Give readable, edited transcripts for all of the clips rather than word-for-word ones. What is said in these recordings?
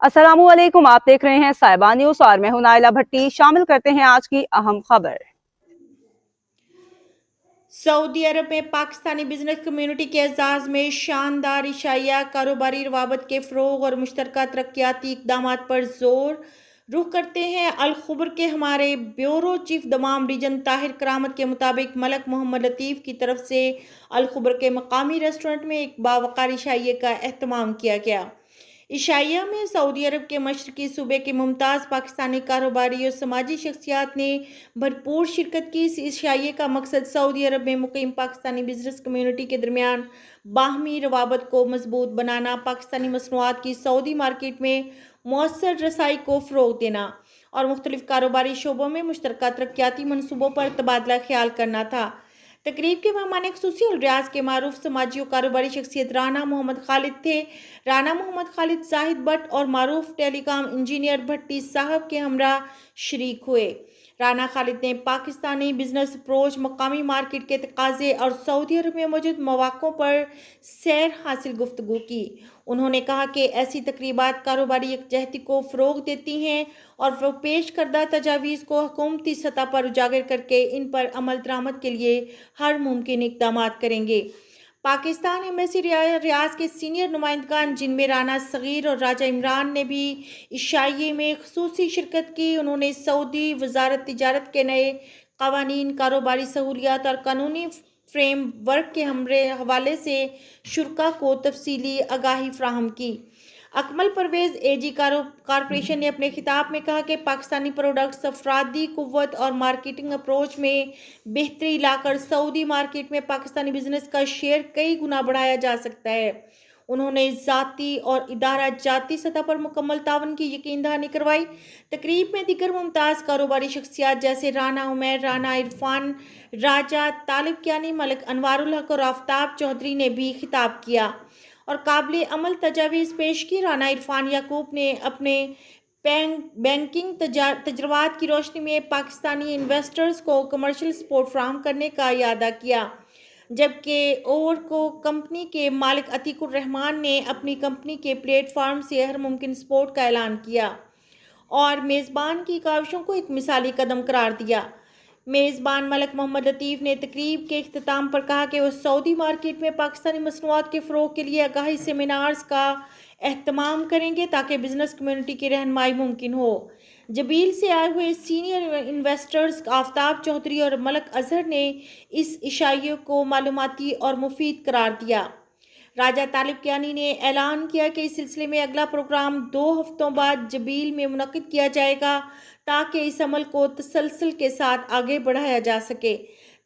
अस्सलामु अलैकुम, आप देख रहे हैं साहिबा न्यूज और मैं हूं नाइला भट्टी। शामिल करते हैं आज की अहम खबर। सऊदी अरब में पाकिस्तानी बिजनेस कम्युनिटी के एजाज में शानदार इशाइया कारोबारी रवाबत के फ़रोग़ और मुश्तरका तरक्याती इक़दामात पर जोर। रुख करते हैं अल ख़बर के हमारे bureau chief Dammam region Tahir Karamat के मुताबिक मलक मोहम्मद लतीफ़ की तरफ से अल ख़बर के मकामी रेस्टोरेंट में एक बावक़ार इशाइये का एहतमाम किया गया। इशाइया में सऊदी अरब के मशरकी सूबे के मुमताज़ पाकिस्तानी कारोबारी और समाजी शख्सियात ने भरपूर शिरकत की। इस इशाइये का मकसद सऊदी अरब में मुकीम पाकिस्तानी बिजनेस कम्युनिटी के दरमियान बाहमी रवाबत को मजबूत बनाना, पाकिस्तानी मसनूआत की सऊदी मार्केट में मौसर रसाई को फ़रोग़ देना और मुख्तलिफ कारोबारी शोबों में मुश्तरका तरक्याती मनसूबों पर तबादला ख्याल करना था। तकरीब के मेहमान ख़ुसूसी और रियाज के मारूफ समाजी और कारोबारी शख्सियत राना मोहम्मद खालिद थे। राना मोहम्मद खालिद जाहिद भट्ट और मारूफ टेलीकॉम इंजीनियर भट्टी साहब के हमरा शरीक हुए। राना खालिद ने पाकिस्तानी बिजनेस अप्रोच, मकामी मार्केट के तकाजे और सऊदी अरब में मौजूद मौक़ों पर सैर हासिल गुफ्तगू की। उन्होंने कहा कि ऐसी तकरीबात कारोबारी यकजहती को फ़रोग़ देती हैं और वो पेश करदा तजावीज़ को हुकूमती सतह पर उजागर करके इन पर अमल दरामद के लिए हर मुमकिन इक़दामात करेंगे। पाकिस्तान एम्बेसी रियाज के सीनियर नुमाइंदगान जिनमें राना सगीर और राजा इमरान ने भी इशाइये में ख़ुसूसी शिरकत की। उन्होंने सऊदी वज़ारत तिजारत के नए क़वानीन, कारोबारी सहूलियात और कानूनी फ्रेम वर्क के हवाले से शुरका को तफसीली आगाही फ़राहम की। अकमल परवेज़ एजी कॉरपोरेशन ने अपने खिताब में कहा कि पाकिस्तानी प्रोडक्ट्स, अफरादी कुव्वत और मार्केटिंग अप्रोच में बेहतरी लाकर सऊदी मार्केट में पाकिस्तानी बिजनेस का शेयर कई गुना बढ़ाया जा सकता है। उन्होंने ज़ाती और इदारा जाती सतह पर मुकम्मल तावन की यकीन दहानी करवाई। तकरीब में दीगर मुमताज़ कारोबारी शख्सियात जैसे राना उमैर, राना इरफान, राजा तालिब कियानी, मलिक अनवारुल हक और आफ्ताब चौधरी ने भी खिताब किया और काबिल अमल तजावीज़ पेश की। राना इरफान याकूब ने अपने बैंकिंग तजर्बात की रोशनी में पाकिस्तानी इन्वेस्टर्स को कमर्शियल सपोर्ट फराहम करने का इरादा किया, जबकि और को कंपनी के मालिक अतीकुर रहमान ने अपनी कंपनी के प्लेटफार्म से हर मुमकिन सपोर्ट का ऐलान किया और मेज़बान की काविशों को एक मिसाली कदम करार दिया। मेज़बान मलक मोहम्मद लतीफ़ ने तकरीब के इख्तिताम पर कहा कि वो सऊदी मार्केट में पाकिस्तानी मसनूआत के फ़रोग़ के लिए आगाही सेमिनार्स का एहतमाम करेंगे ताकि बिजनेस कम्युनिटी की रहनुमाई मुमकिन हो। जबील से आए हुए सीनियर इन्वेस्टर्स आफ्ताब चौधरी और मलक अजहर ने इस इशाइये को मालूमाती और मुफीद करार दिया। राजा तालिब कियानी ने ऐलान किया कि इस सिलसिले में अगला प्रोग्राम 2 हफ्तों बाद जबील में मुनक़िद किया जाएगा ताकि इस अमल को तसलसल के साथ आगे बढ़ाया जा सके।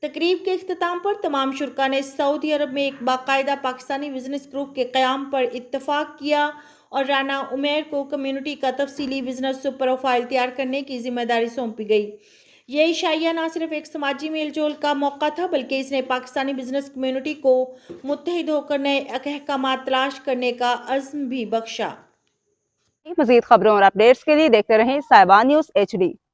तकरीब के इख्तिताम पर तमाम शुरका ने सऊदी अरब में एक बाकायदा पाकिस्तानी बिजनेस ग्रुप के क़याम पर इत्तफ़ाक़ किया और राना उमैर को कम्युनिटी का तफसीली बिजनेस प्रोफाइल तैयार करने की जिम्मेदारी सौंपी गई। ये इशाइया न सिर्फ एक समाजी मेल जोल का मौका था, बल्कि इसने पाकिस्तानी बिजनेस कम्युनिटी को मुत्तहिद होकर नए अहकामात तलाश करने का अज़्म भी बख्शा। मज़ीद खबरों और अपडेट्स के लिए देखते रहें साहिबा न्यूज HD।